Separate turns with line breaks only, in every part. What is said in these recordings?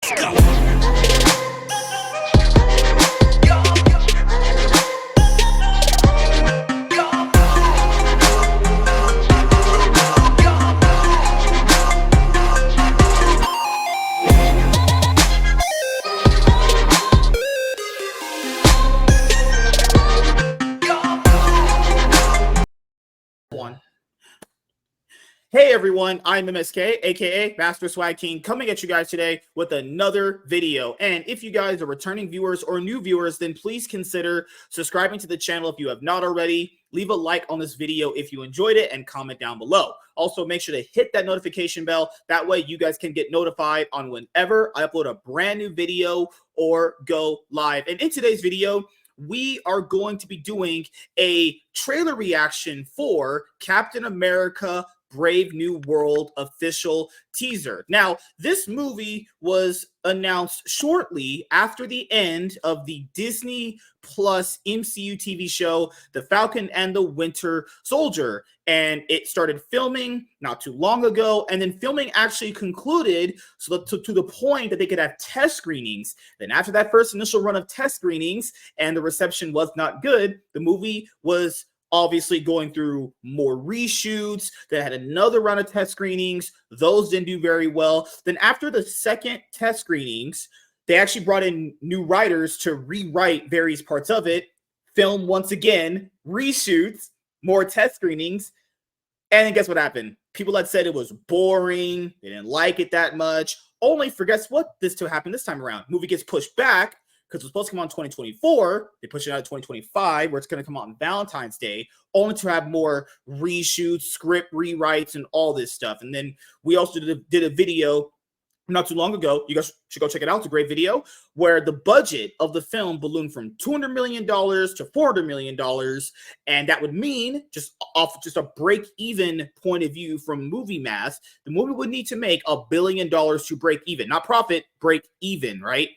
Let's go.
Hey everyone, I'm MSK, aka Master Swag King, coming at you guys today with another video. And if you guys are returning viewers or new viewers, then please consider subscribing to the channel if you have not already. Leave a like on this video if you enjoyed it and comment down below. Also, make sure to hit that notification bell. That way you guys can get notified on whenever I upload a brand new video or go live. And in today's video, we are going to be doing a trailer reaction for Captain America Brave New World official teaser. Now, this movie was announced shortly after the end of the Disney Plus MCU TV show, The Falcon and the Winter Soldier. And it started filming not too long ago, and then filming actually concluded to the point that they could have test screenings. Then after that first initial run of test screenings and the reception was not good, the movie was obviously going through more reshoots. They had another round of test screenings. Those didn't do very well. Then after the second test screenings, they actually brought in new writers to rewrite various parts of it, film once again, reshoots, more test screenings. And then guess what happened? People had said it was boring. They didn't like it that much. Only for guess what? This to happen this time around. Movie gets pushed back because it was supposed to come out in 2024. They pushed it out to 2025, where it's going to come out on Valentine's Day, only to have more reshoots, script rewrites, and all this stuff. And then we also did a video not too long ago. You guys should go check it out. It's a great video where the budget of the film ballooned from $200 million to $400 million. And that would mean, just off just a break-even point of view from movie math, the movie would need to make $1 billion to break even. Not profit, break even, right?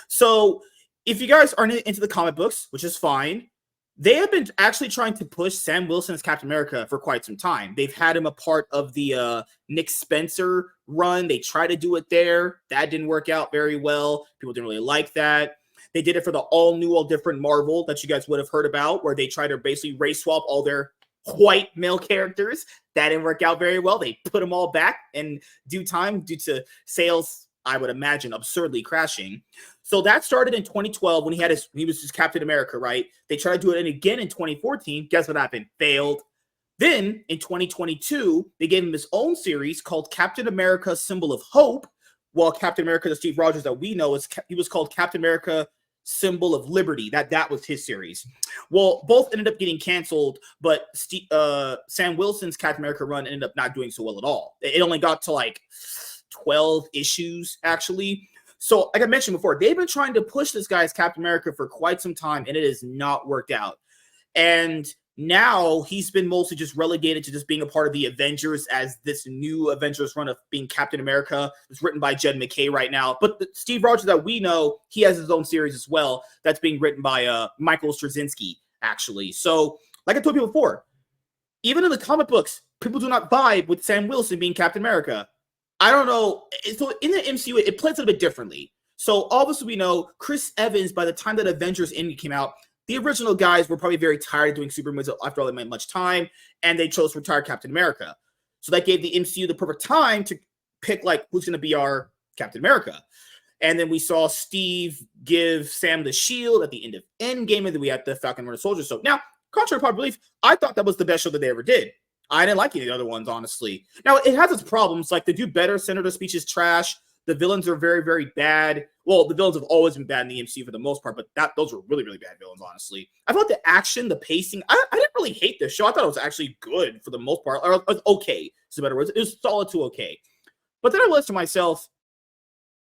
So if you guys aren't into the comic books, which is fine, they have been actually trying to push Sam Wilson as Captain America for quite some time. They've had him a part of the Nick Spencer run. They tried to do it there. That didn't work out very well. People didn't really like that. They did it for the all-new, all-different Marvel that you guys would have heard about, where they tried to basically race swap all their white male characters. That didn't work out very well. They put them all back in due time due to sales, I would imagine, absurdly crashing. So that started in 2012 when he was just Captain America, right? They tried to do it again in 2014. Guess what happened? Failed. Then in 2022, they gave him his own series called Captain America: Symbol of Hope. Well, Captain America, the Steve Rogers that we know, he was called Captain America: Symbol of Liberty. That was his series. Well, both ended up getting canceled, but Sam Wilson's Captain America run ended up not doing so well at all. It only got to like 12 issues, actually. So, like I mentioned before, they've been trying to push this guy as Captain America for quite some time, and it has not worked out. And now he's been mostly just relegated to just being a part of the Avengers, as this new Avengers run of being Captain America is written by Jed McKay right now. But the Steve Rogers that we know, he has his own series as well that's being written by Michael Straczynski, actually. So, like I told you before, even in the comic books, people do not vibe with Sam Wilson being Captain America. I don't know. So in the MCU, it plays a little bit differently. So obviously we know Chris Evans, by the time that Avengers Endgame came out, the original guys were probably very tired of doing supermovies after all they made much time, and they chose to retire Captain America. So that gave the MCU the perfect time to pick like who's going to be our Captain America. And then we saw Steve give Sam the shield at the end of Endgame, and then we had the Falcon and Winter Soldier. So now, contrary to popular belief, I thought that was the best show that they ever did. I didn't like any of the other ones, honestly. Now, it has its problems. Like, the Do Better Senator speech is trash. The villains are very, very bad. Well, the villains have always been bad in the MCU for the most part, but those were really, really bad villains, honestly. I thought the action, the pacing, I didn't really hate this show. I thought it was actually good for the most part. Or okay, is a better word. It was solid to okay. But then I realized to myself,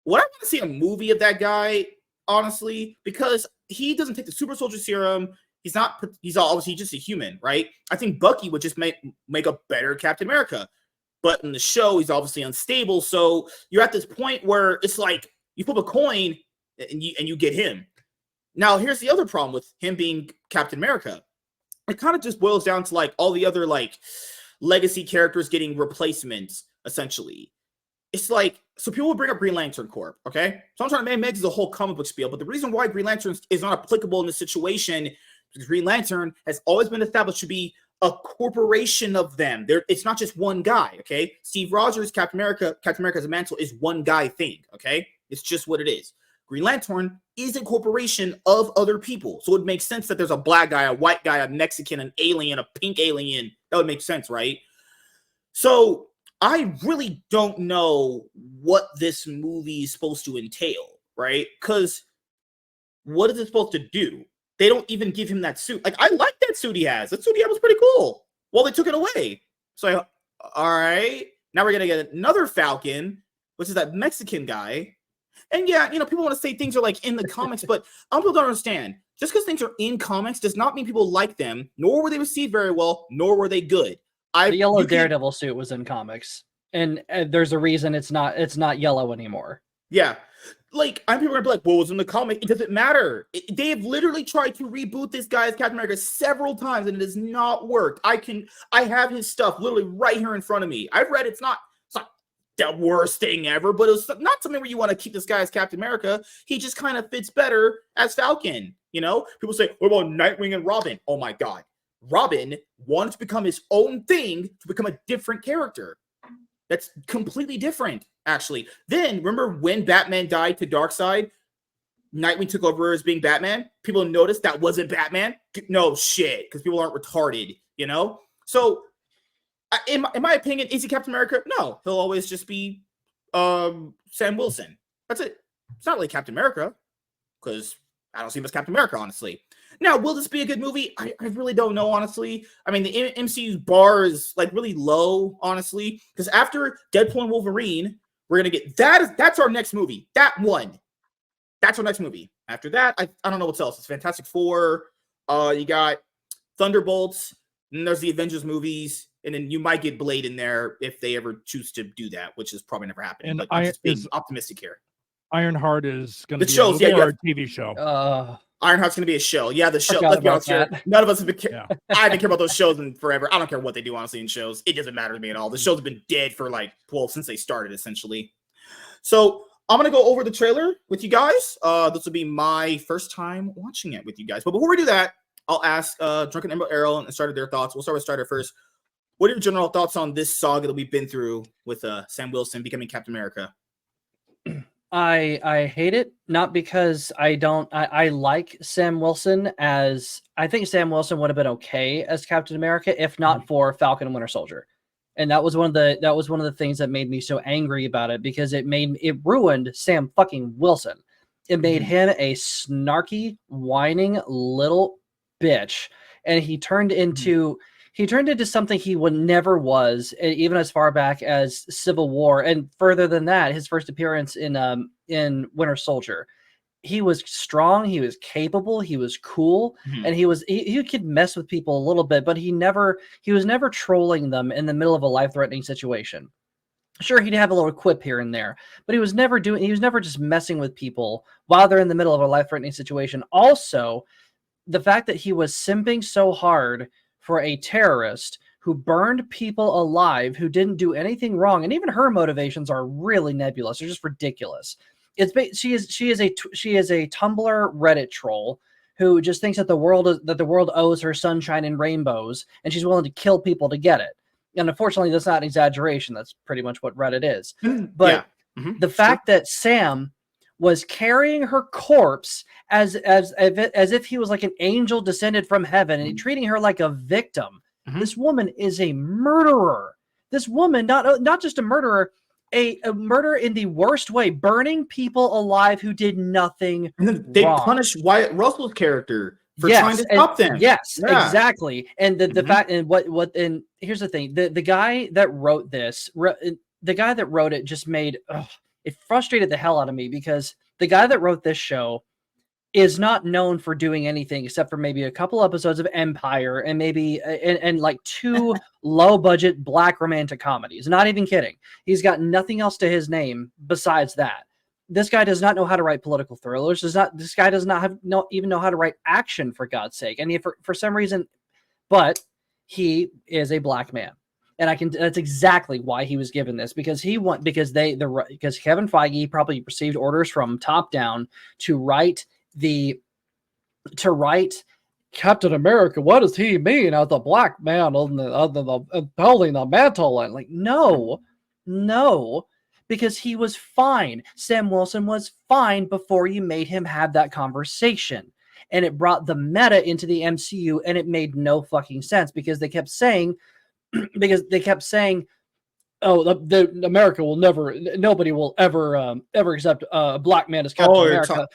would I want to see a movie of that guy, honestly? Because he doesn't take the super soldier serum. He's obviously just a human, right? I think Bucky would just make a better Captain America. But in the show, he's obviously unstable. So you're at this point where it's like you flip a coin and you get him. Now, here's the other problem with him being Captain America. It kind of just boils down to like all the other like legacy characters getting replacements, essentially. it's like, so people will bring up Green Lantern Corp, okay? So I'm trying to make this a whole comic book spiel, but the reason why Green Lantern is not applicable in this situation is Green Lantern has always been established to be a corporation of them. It's not just one guy, okay? Steve Rogers, Captain America's mantle is one guy thing, okay? It's just what it is. Green Lantern is a corporation of other people. So it makes sense that there's a black guy, a white guy, a Mexican, an alien, a pink alien. That would make sense, right? So I really don't know what this movie is supposed to entail, right? Because what is it supposed to do? They don't even give him that suit. Like, I like that suit he has. That suit he had was pretty cool. Well, they took it away. So, all right. Now we're going to get another Falcon, which is that Mexican guy. And yeah, you know, people want to say things are like in the comics, but people don't understand. Just because things are in comics does not mean people like them, nor were they received very well, nor were they good.
The yellow Daredevil suit was in comics, and there's a reason it's not yellow anymore.
Yeah. Like, I'm people are gonna be like, well, it was in the comic. It doesn't matter. They have literally tried to reboot this guy as Captain America several times, and it has not worked. I have his stuff literally right here in front of me. I've read it's not the worst thing ever, but it's not something where you want to keep this guy as Captain America. He just kind of fits better as Falcon. You know, people say, what about Nightwing and Robin? Oh my God. Robin wanted to become his own thing to become a different character. That's completely different, actually. Then, remember when Batman died to Darkseid? Nightwing took over as being Batman. People noticed that wasn't Batman. No shit, because people aren't retarded, you know? So, in my opinion, is he Captain America? No, he'll always just be Sam Wilson. That's it. It's not really Captain America, because I don't see him as Captain America, honestly. Now, will this be a good movie? I really don't know, honestly. I mean, the MCU's bar is like really low, honestly, because after Deadpool and Wolverine, we're gonna get that's our next movie. That's our next movie. After that, I don't know what's else. It's Fantastic Four. You got Thunderbolts. And there's the Avengers movies, and then you might get Blade in there if they ever choose to do that, which is probably never happening.
And
but I'm just being optimistic here.
Ironheart is going to be
shows,
a movie or a TV show.
Ironheart's going to be a show. Yeah, the show. Let's be honest here. None of us have been I haven't cared about those shows in forever. I don't care what they do, honestly, in shows. It doesn't matter to me at all. The shows have been dead for since they started, essentially. So I'm going to go over the trailer with you guys. This will be my first time watching it with you guys. But before we do that, I'll ask Drunken Emerald Arrow and Strider their thoughts. We'll start with Strider first. What are your general thoughts on this saga that we've been through with Sam Wilson becoming Captain America?
I hate it, not because I like Sam Wilson as I think Sam Wilson would have been okay as Captain America if not for Falcon and Winter Soldier. And that was one of the things that made me so angry about it, because it ruined Sam fucking Wilson. It made him a snarky, whining little bitch, and he turned into something he never was, even as far back as Civil War, and further than that, his first appearance in Winter Soldier. He was strong, he was capable, he was cool, and he could mess with people a little bit, but he was never trolling them in the middle of a life-threatening situation. Sure, he'd have a little quip here and there, but he was never just messing with people while they're in the middle of a life-threatening situation. Also, the fact that he was simping so hard for a terrorist who burned people alive, who didn't do anything wrong, and even her motivations are really nebulous. They're just ridiculous. She is a Tumblr Reddit troll who just thinks that the world owes her sunshine and rainbows, and she's willing to kill people to get it. And unfortunately, that's not an exaggeration. That's pretty much what Reddit is. But the fact that Sam was carrying her corpse as if he was like an angel descended from heaven, and treating her like a victim. This woman is a murderer. This woman, not just a murderer, a murder in the worst way, burning people alive who did nothing
they
wrong.
Punished Wyatt Russell's character for trying to stop them.
Yes, exactly. And the fact, and and here's the thing: the guy that wrote this, the guy that wrote it, just made it frustrated the hell out of me, because the guy that wrote this show is not known for doing anything except for maybe a couple episodes of Empire and maybe and like 2 low budget black romantic comedies. Not even kidding. He's got nothing else to his name besides that. This guy does not know how to write political thrillers. This guy does not even know how to write action, for God's sake. And for some reason, but he is a black man. And that's exactly why he was given this, because because Kevin Feige probably received orders from top down to write Captain America. What does he mean as a black man holding the mantle? And like, no, because he was fine. Sam Wilson was fine before you made him have that conversation. And it brought the meta into the MCU, and it made no fucking sense because they kept saying, oh, the America will never, nobody will ever accept a black man as Captain America.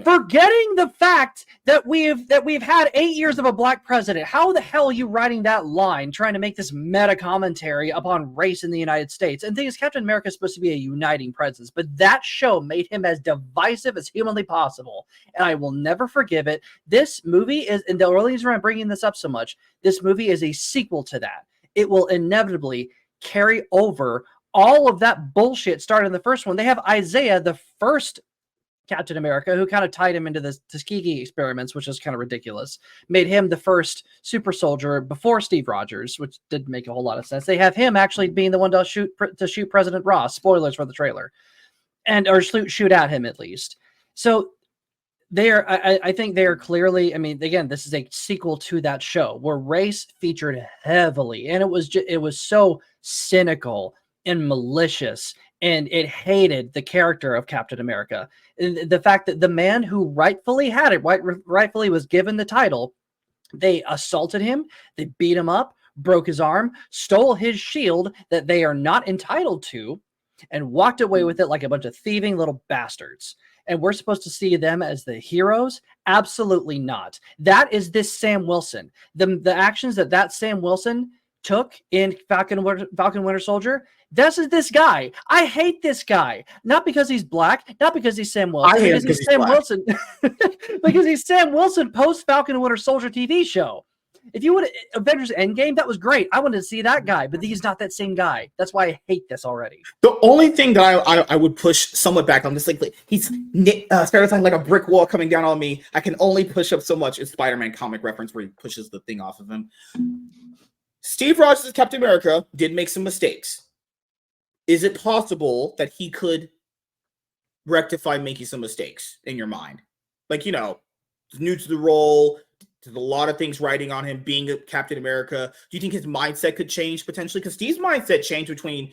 Forgetting the fact that we've had 8 years of a black president. How the hell are you writing that line, trying to make this meta commentary upon race in the United States? And the thing is, Captain America is supposed to be a uniting presence, but that show made him as divisive as humanly possible, and I will never forgive it. This movie is, and the only reason I'm bringing this up so much, this movie is a sequel to that. It will inevitably carry over all of that bullshit started in the first one. They have Isaiah, the first Captain America, who kind of tied him into the Tuskegee experiments, which is kind of ridiculous, made him the first super soldier before Steve Rogers, which didn't make a whole lot of sense. They have him actually being the one to shoot President Ross. Spoilers for the trailer, or shoot at him at least. So I think they are clearly. I mean, again, this is a sequel to that show where race featured heavily, and it was so cynical and malicious, and it hated the character of Captain America. The fact that the man who rightfully was given the title, they assaulted him, they beat him up, broke his arm, stole his shield that they are not entitled to, and walked away with it like a bunch of thieving little bastards. And we're supposed to see them as the heroes? Absolutely not. That is this Sam Wilson. The actions that Sam Wilson took in Falcon Winter Soldier, this guy. I hate this guy. Not because he's black, not because he's Sam Wilson.
I hate him because he's Sam
Wilson. Because he's Sam Wilson post Falcon and Winter Soldier TV show. If you would Avengers Endgame, that was great. I wanted to see that guy, but he's not that same guy. That's why I hate this already.
The only thing that I would push somewhat back on this, like he's stereotyping like a brick wall coming down on me. I can only push up so much. Is Spider-Man comic reference where he pushes the thing off of him. Steve Rogers' Captain America did make some mistakes. Is it possible that he could rectify making some mistakes in your mind? Like, new to the role, there's a lot of things riding on him being a Captain America. Do you think his mindset could change potentially? Because Steve's mindset changed between,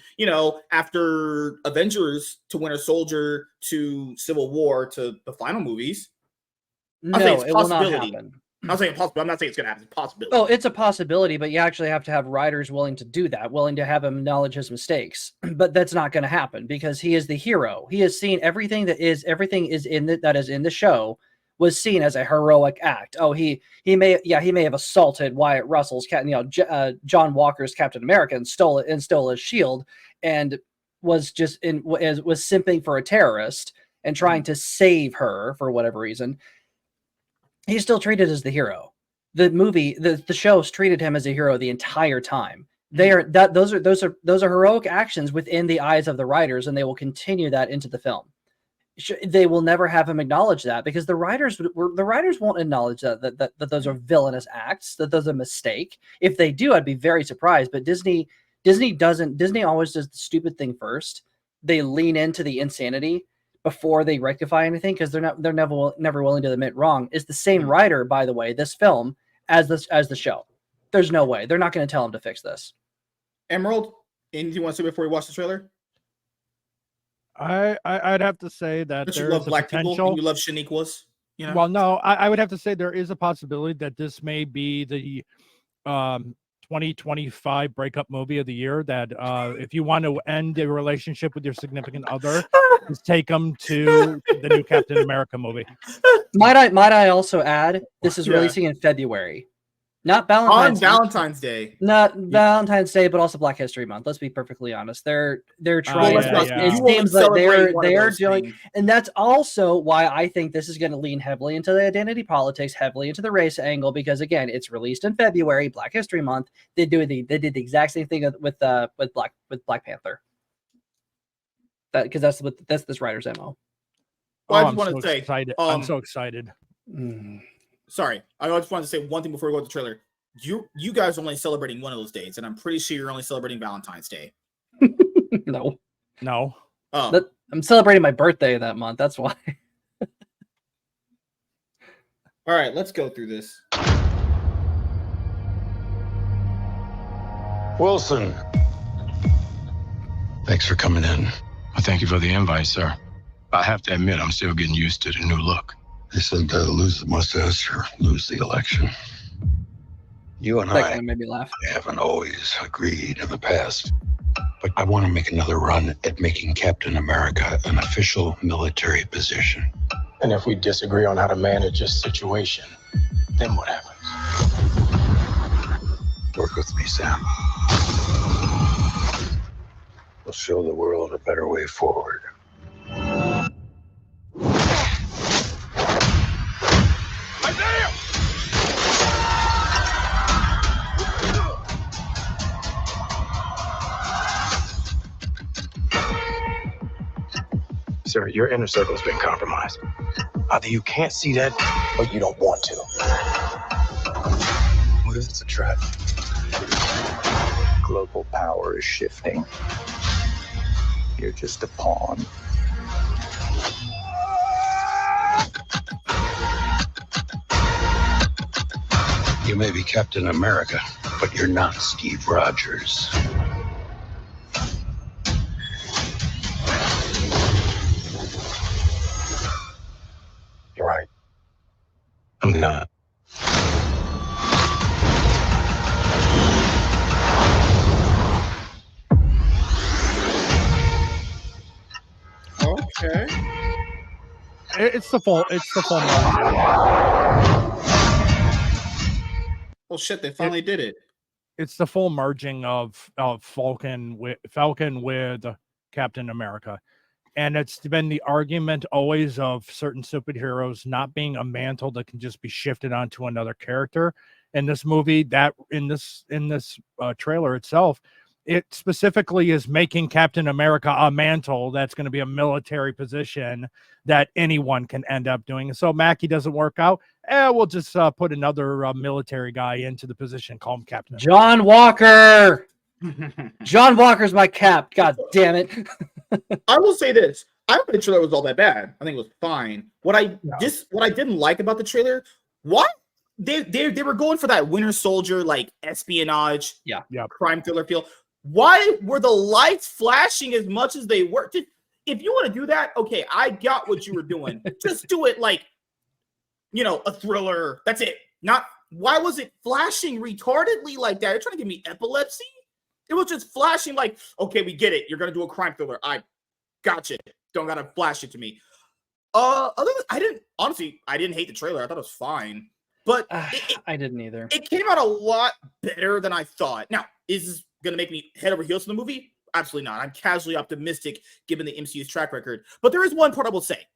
after Avengers to Winter Soldier to Civil War to the final movies.
No, it will not happen.
I'm saying possible. I'm not saying it's going to happen. It's a possibility.
Oh, it's a possibility, but you actually have to have writers willing to do that, willing to have him acknowledge his mistakes. But that's not going to happen because he is the hero. He has seen everything that is in the show was seen as a heroic act. Oh, he may have assaulted Wyatt Russell's John Walker's Captain America and stole his shield and was simping for a terrorist and trying to save her for whatever reason. He's still treated as the hero. The show's treated him as a hero the entire time. Those are heroic actions within the eyes of the writers, and they will continue that into the film. They will never have him acknowledge that because the writers won't acknowledge that those are villainous acts, that those are a mistake. If they do, I'd be very surprised. But Disney doesn't. Disney always does the stupid thing first. They lean into the insanity before they rectify anything because they're never willing to admit wrong. Is the same writer, by the way, this film as the show. There's no way they're not going to tell him to fix this.
Emerald, anything you want to say before we watch the trailer?
I'd have to say that
you love black people and you love Shaniquas.
Well, no, I would have to say there is a possibility that this may be the 2025 breakup movie of the year. That if you want to end a relationship with your significant other, just take them to the new Captain America movie.
Might I also add, this is releasing in February. Not
Valentine's Day.
Not Valentine's Day, but also Black History Month. Let's be perfectly honest. They're trying. It seems like they are doing, and that's also why I think this is going to lean heavily into the identity politics, heavily into the race angle, because again, it's released in February, Black History Month. They did the exact same thing with Black Panther. Because that's this writer's MO.
Well, I just want to say,
I'm so excited.
Sorry, I just wanted to say one thing before we go to the trailer. you guys are only celebrating one of those days, and I'm pretty sure you're only celebrating Valentine's Day.
No.
Oh,
I'm celebrating my birthday that month. That's why.
all right. Let's go through this.
Wilson. Thanks for coming in.
I thank you for the invite, sir. I have to admit, I'm still getting used to the new look.
They said lose the mustache or lose the election. You and
That
I
kind of made me laugh.
haven't always agreed in the past, but I want to make another run at making Captain America an official military position.
And if we disagree on how to manage this situation, then what happens?
Work with me, Sam. We'll show the world a better way forward.
Sir, your inner circle's been compromised. Either you can't see that, or you don't want to. What if it's a trap? Global power is shifting. You're just a pawn.
You may be Captain America, but you're not Steve Rogers.
You're right. I'm not.
Okay.
It's the full margin.
Well, shit, they finally did it.
It's the full merging of Falcon with Captain America. And it's been the argument always of certain superheroes not being a mantle that can just be shifted onto another character. In this movie, that in this trailer itself, it specifically is making Captain America a mantle that's going to be a military position that anyone can end up doing. So Mackie doesn't work out. We'll just put another military guy into the position, call him Captain.
John Walker. John Walker's my cap. God damn it.
I will say this. I don't think the trailer was all that bad. I think it was fine. What I didn't like about the trailer, what they were going for that Winter Soldier like espionage, crime thriller feel. Why were the lights flashing as much as they were? If you want to do that, okay, I got what you were doing. Just do it like, a thriller. That's it. Not why was it flashing retardedly like that? You're trying to give me epilepsy? It was just flashing like, okay, we get it. You're gonna do a crime thriller. I gotcha. Don't gotta flash it to me. Other than, I didn't hate the trailer. I thought it was fine. But
I didn't either.
It came out a lot better than I thought. Now, is this gonna make me head over heels for the movie? Absolutely not. I'm casually optimistic given the MCU's track record. But there is one part I will say.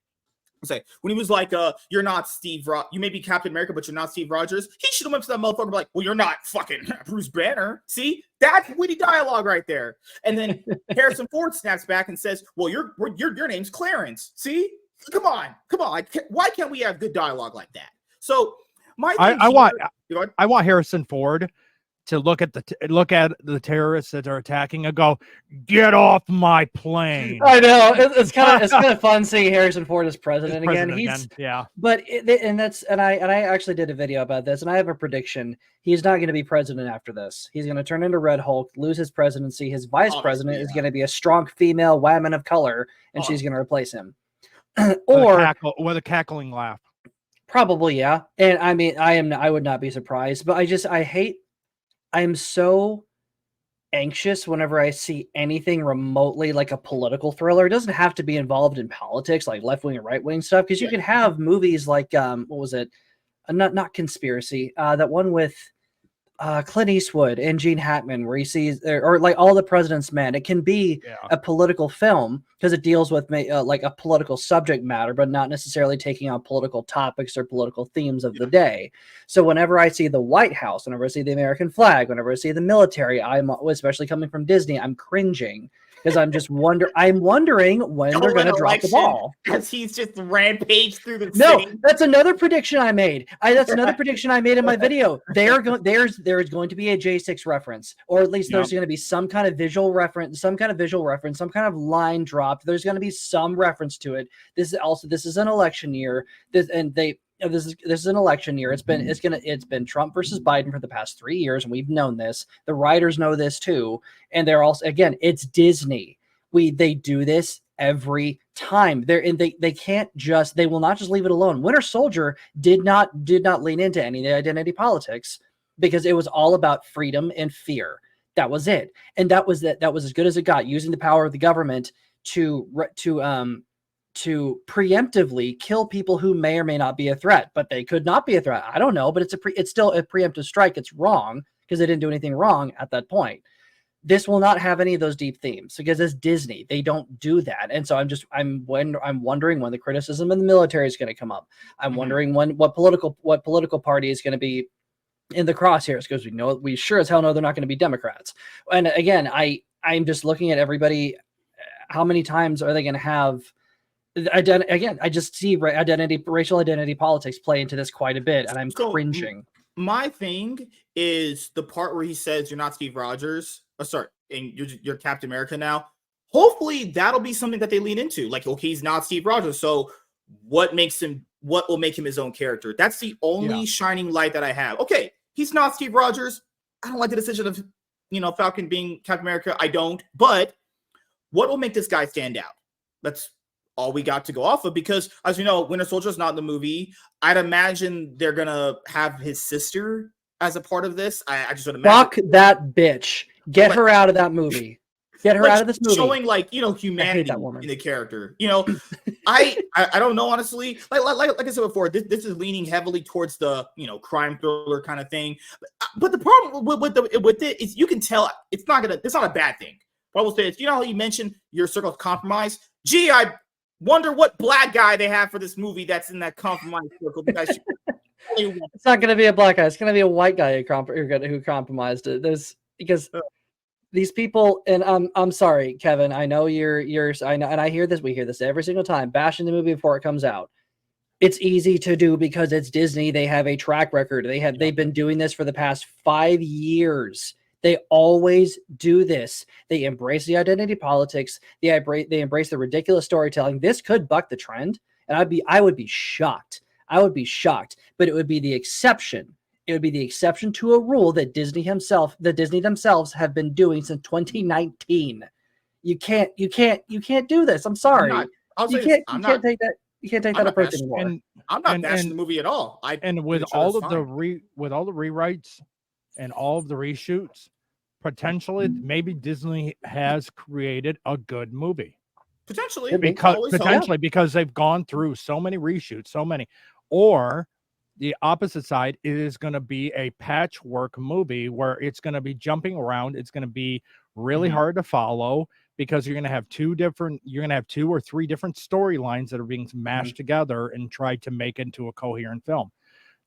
When he was like, you're not Steve you may be Captain America, but you're not Steve Rogers. He should have went to that motherfucker and be like, well, you're not fucking Bruce Banner. See, that's witty dialogue right there. And then Harrison Ford snaps back and says, well, your name's Clarence. See, come on. Why can't we have good dialogue like that? So I
want Harrison Ford to look at the terrorists that are attacking and go, get off my plane.
I know it's kind of fun seeing Harrison Ford as president again. But I actually did a video about this, and I have a prediction. He's not going to be president after this. He's going to turn into Red Hulk, lose his presidency. His vice president is going to be a strong female woman of color, and she's going to replace him.
With a cackling laugh.
Probably, yeah. And I mean, I would not be surprised, but I am so anxious whenever I see anything remotely like a political thriller. It doesn't have to be involved in politics, like left-wing and right-wing stuff, because you can have movies like, what was it? Not Conspiracy. That one with Clint Eastwood and Gene Hackman, where he sees, or like All the President's Men. It can be a political film because it deals with like a political subject matter, but not necessarily taking on political topics or political themes of the day. So whenever I see the White House, whenever I see the American flag, whenever I see the military, I'm, especially coming from Disney, I'm cringing. because I'm wondering when they're going to drop the ball.
Because he's just rampaged through the
No,
city.
that's another prediction I made. That's another prediction I made in my video. There's going to be a J6 reference, or at least there's going to be some kind of visual reference, some kind of line dropped. There's going to be some reference to it. This is an election year. This is an election year. It's been Trump versus Biden for the past 3 years, and we've known this. The writers know this too, and they're also, again, it's Disney. They do this every time. They will not just leave it alone. Winter Soldier did not lean into any of the identity politics because it was all about freedom and fear. That was it, and that was as good as it got, using the power of the government to preemptively kill people who may or may not be a threat, but they could not be a threat. I don't know, but it's still a preemptive strike. It's wrong because they didn't do anything wrong at that point. This will not have any of those deep themes because it's Disney. They don't do that. And so I'm wondering when the criticism of the military is going to come up. I'm wondering what political party is going to be in the crosshairs, because we sure as hell know they're not going to be Democrats. And again, I'm just looking at everybody. How many times are they going to have again? I just see racial identity politics play into this quite a bit, and I'm cringing.
My thing is the part where he says you're not Steve Rogers. Oh, sorry, and you're Captain America now. Hopefully that'll be something that they lean into. Like, okay, he's not Steve Rogers, so what will make him his own character? That's the only shining light that I have. Okay, he's not Steve Rogers. I don't like the decision of Falcon being Captain America. I don't. But what will make this guy stand out? That's all we got to go off of, because as you know, Winter Soldier is not in the movie. I'd imagine they're gonna have his sister as a part of this. I just would imagine.
Fuck that bitch. Get her out of that movie. Get her out of this movie.
Showing humanity in the character. I don't know, honestly. Like I said before, this is leaning heavily towards the crime thriller kind of thing. But the problem with it is you can tell it's not a bad thing. What I will say is, how you mentioned your circle of compromise. Gee, I wonder what black guy they have for this movie that's in that compromise circle.
It's not going to be a black guy. It's going to be a white guy who compromised it. Because these people, and I'm sorry, Kevin. I know I know, and I hear this. We hear this every single time, bashing the movie before it comes out. It's easy to do because it's Disney. They have a track record. They've been doing this for the past 5 years. They always do this. They embrace the identity politics. They embrace the ridiculous storytelling. This could buck the trend, and I would be shocked. I would be shocked, but it would be the exception. It would be the exception to a rule that Disney themselves have been doing since 2019. You can't do this. I'm sorry. You can't take that approach anymore.
I'm not bashing the movie at all.
With all the rewrites and all of the reshoots, potentially maybe Disney has created a good movie.
Potentially
Because they've gone through so many reshoots, or the opposite side is going to be a patchwork movie where it's going to be jumping around. It's going to be really hard to follow because you're going to have two or three different storylines that are being mashed together and tried to make into a coherent film.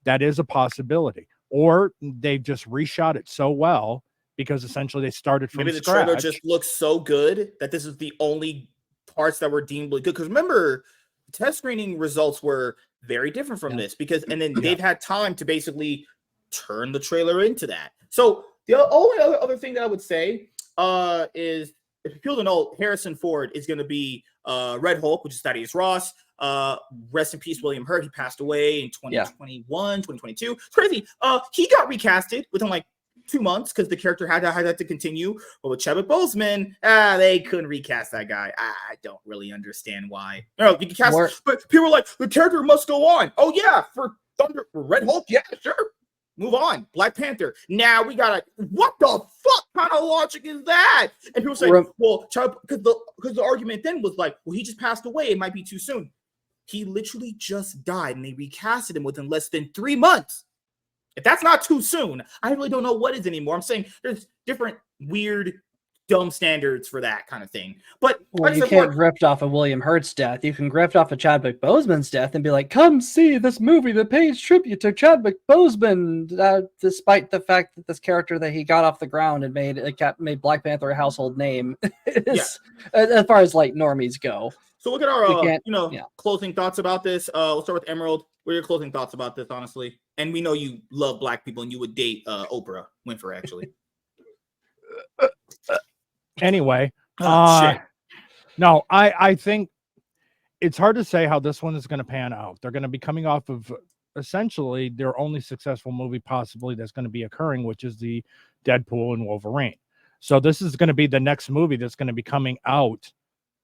That is a possibility. Or they've just reshot it so well because essentially they started from
maybe the
scratch.
trailer just looks so good that this is the only parts that were deemed good. Because remember, test screening results were very different from this and then they've had time to basically turn the trailer into that. So the only other thing that I would say is, if people don't know, Harrison Ford is going to be Red Hulk, which is Thaddeus Ross. Rest in peace, William Hurt. He passed away in 2021, 2022. It's crazy. He got recasted within like 2 months because the character had to continue. But with Chadwick Boseman, they couldn't recast that guy. I don't really understand why. No, you can cast, but people were like, the character must go on. Oh yeah, for Red Hulk, yeah, sure. Move on. Black Panther. Now we gotta. What the fuck kind of logic is that? And people say, well, because the argument then was like, well, he just passed away. It might be too soon. He literally just died, and they recasted him within less than 3 months. If that's not too soon, I really don't know what is anymore. I'm saying there's different weird dumb standards for that kind of thing. But
Well, you can't grift off of William Hurt's death. You can grift off of Chadwick Boseman's death and be like, come see this movie that pays tribute to Chadwick Boseman, despite the fact that this character that he got off the ground and made Black Panther a household name, as far as like normies go.
So look at our closing thoughts about this. We'll start with Emerald. What are your closing thoughts about this, honestly? And we know you love Black people and you would date Oprah Winfrey, actually.
Anyway,
no,
I think it's hard to say how this one is going to pan out. They're going to be coming off of essentially their only successful movie possibly that's going to be occurring, which is the Deadpool and Wolverine. So this is going to be the next movie that's going to be coming out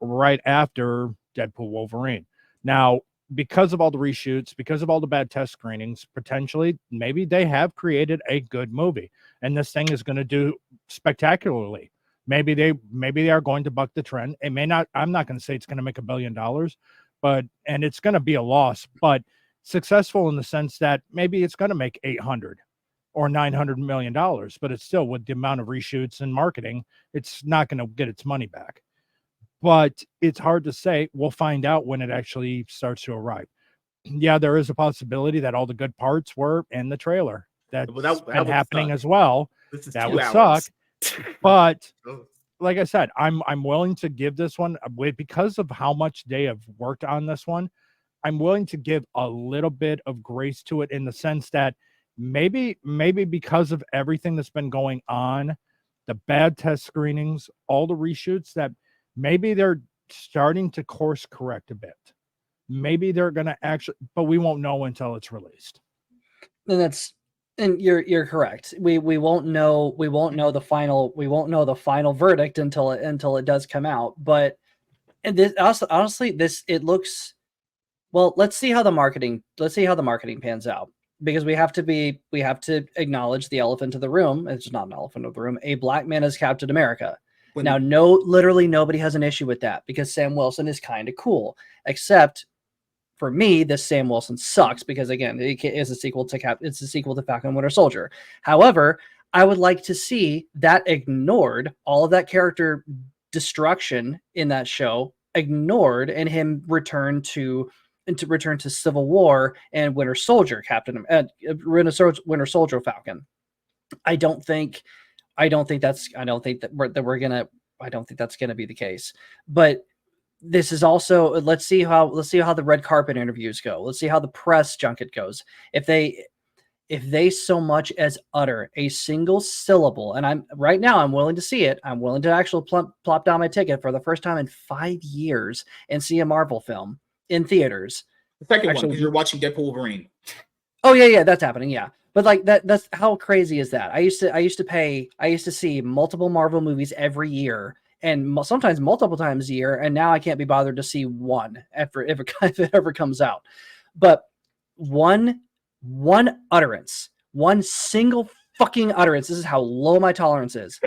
right after Deadpool Wolverine. Now, because of all the reshoots, because of all the bad test screenings, potentially maybe they have created a good movie and this thing is going to do spectacularly. Maybe they are going to buck the trend. It may not. I'm not going to say it's going to make $1 billion, and it's going to be a loss, but successful in the sense that maybe it's going to make $800 or $900 million, but it's still, with the amount of reshoots and marketing, it's not going to get its money back. But it's hard to say. We'll find out when it actually starts to arrive. Yeah, there is a possibility that all the good parts were in the trailer. That's been happening as well. That would suck. But like I said, I'm willing to give this one, because of how much they have worked on this one, I'm willing to give a little bit of grace to it, in the sense that maybe because of everything that's been going on, the bad test screenings, all the reshoots, that maybe they're starting to course correct a bit. Maybe they're going to actually, but we won't know until it's released.
And you're correct. We won't know the final verdict until it does come out. But and this honestly, it looks, well, let's see how the marketing pans out, because we have to acknowledge the elephant in the room. It's not an elephant in the room. A black man as Captain America. Now, literally nobody has an issue with that, because Sam Wilson is kind of cool, except for me, this Sam Wilson sucks, because again, it is a sequel to it's a sequel to Falcon and Winter Soldier. However, I would like to see that ignored, all of that character destruction in that show ignored, and him return to Civil War and Winter Soldier Winter Soldier Falcon. I don't think that's going to be the case. But this is also, let's see how the red carpet interviews go. Let's see how the press junket goes. If they so much as utter a single syllable, and I'm willing to see it. I'm willing to actually plop down my ticket for the first time in 5 years and see a Marvel film in theaters.
The second one, because you're watching Deadpool Wolverine.
Oh yeah, that's happening. Yeah. But like that's how crazy is that? I used to see multiple Marvel movies every year, and sometimes multiple times a year, and now I can't be bothered to see one if it ever comes out. But one utterance, one single fucking utterance. This is how low my tolerance is.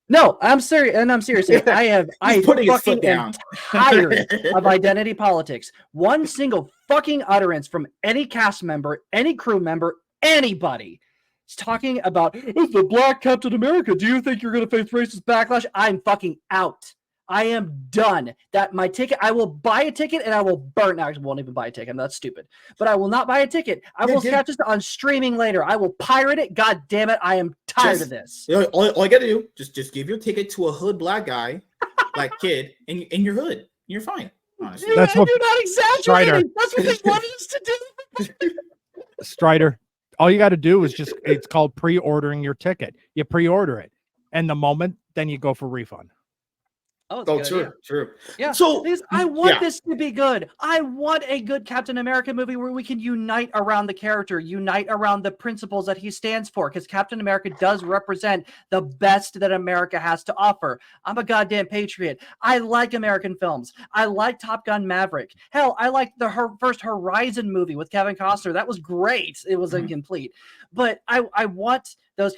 No, I'm serious, and I'm serious. I fucking am tired of identity politics. One single fucking utterance from any cast member, any crew member, anybody. It's talking about, it's the Black Captain America. Do you think you're going to face racist backlash? I'm fucking out. I am done. That my ticket, I will buy a ticket and I will burn. I won't even buy a ticket. That's stupid. But I will not buy a ticket. I will catch this on streaming later. I will pirate it. God damn it. I am tired of this.
All I got to do, just give your ticket to a hood black guy, like kid, and you're hood. You're fine. Honestly.
You're not exaggerating. That's what they wanted us to do.
Strider, all you got to do is it's called pre-ordering your ticket. You pre-order it, and the moment, then you go for refund.
Oh,
true.
Yeah. So I want this to be good. I want a good Captain America movie where we can unite around the character, unite around the principles that he stands for, because Captain America does represent the best that America has to offer. I'm a goddamn patriot. I like American films. I like Top Gun Maverick. Hell, I like the first Horizon movie with Kevin Costner. That was great. It was incomplete, but I want those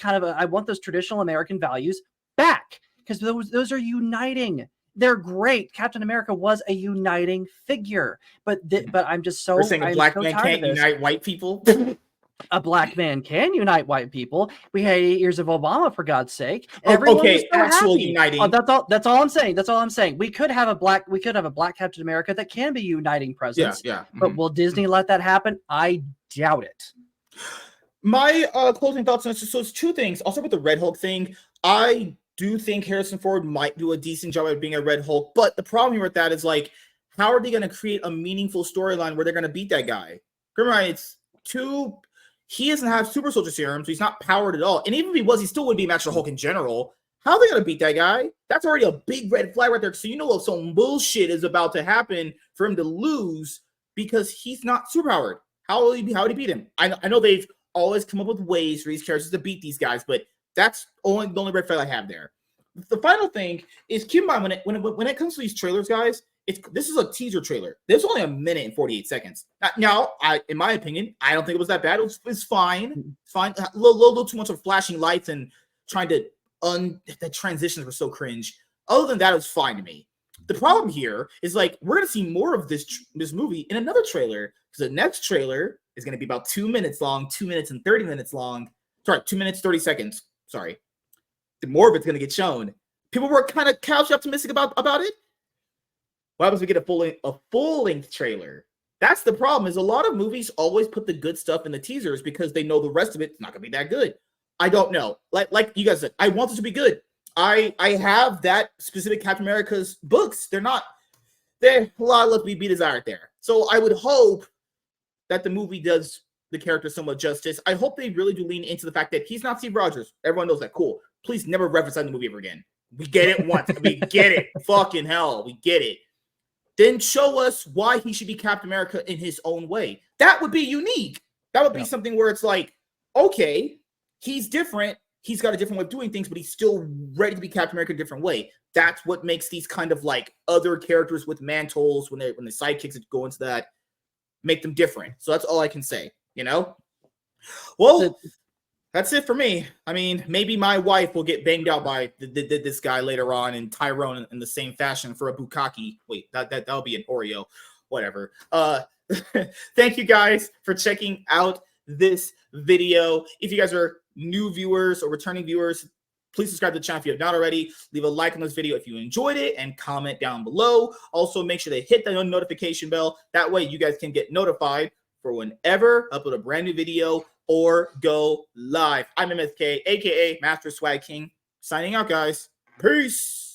traditional American values back, because those are uniting. They're great. Captain America was a uniting figure, but I'm just so.
You're saying a black man can't unite white people?
A black man can unite white people. We had 8 years of Obama, for God's sake. Everyone was
Okay,
so
actual
happy.
uniting.
That's all I'm saying. That's all I'm saying. We could have a black Captain America that can be uniting presence.
Yeah.
But will Disney let that happen? I doubt it.
My closing thoughts on this. So it's two things. I'll start with the Red Hulk thing. I do think Harrison Ford might do a decent job at being a Red Hulk, but the problem here with that is like, how are they going to create a meaningful storyline where they're going to beat that guy? Remember, it's too. He doesn't have super soldier serum, so he's not powered at all. And even if he was, he still would be matched to Hulk in general. How are they going to beat that guy? That's already a big red flag right there. So you know some bullshit is about to happen for him to lose because he's not superpowered. How would he beat him? I know they've always come up with ways for these characters to beat these guys, but that's the only red flag I have there. The final thing is, keep in mind when it comes to these trailers, guys, this is a teaser trailer. There's only 1 minute and 48 seconds. Now, in my opinion, I don't think it was that bad. It's fine. It's fine. A little too much of flashing lights and trying to the transitions were so cringe. Other than that, it was fine to me. The problem here is like we're gonna see more of this movie in another trailer, because the next trailer is gonna be about 2 minutes long, 2 minutes and 30 minutes long. Sorry, 2 minutes 30 seconds. Sorry. The more of it's gonna get shown. People were kind of couch optimistic about it. What happens if we get a full-length trailer? That's the problem, is a lot of movies always put the good stuff in the teasers because they know the rest of it's not going to be that good. I don't know. Like you guys said, I want this to be good. I have that specific Captain America's books. They're a lot left to be desired there. So I would hope that the movie does the character somewhat justice. I hope they really do lean into the fact that he's not Steve Rogers. Everyone knows that. Cool. Please never reference that in the movie ever again. We get it once. We get it. Fucking hell. We get it. Then show us why he should be Captain America in his own way. That would be unique. That would be something where it's like, okay, he's different. He's got a different way of doing things, but he's still ready to be Captain America in a different way. That's what makes these kind of like other characters with mantles, when the sidekicks go into that, make them different. So that's all I can say, you know? Well, that's it for me. I mean, maybe my wife will get banged out by this guy later on, and Tyrone in the same fashion for a bukkake. Wait, that'll be an Oreo. Whatever. Thank you guys for checking out this video. If you guys are new viewers or returning viewers, please subscribe to the channel if you have not already. Leave a like on this video if you enjoyed it, and comment down below. Also, make sure to hit the notification bell. That way you guys can get notified for whenever I upload a brand new video or go live. I'm MSK, aka Master Swag King, signing out, guys. Peace.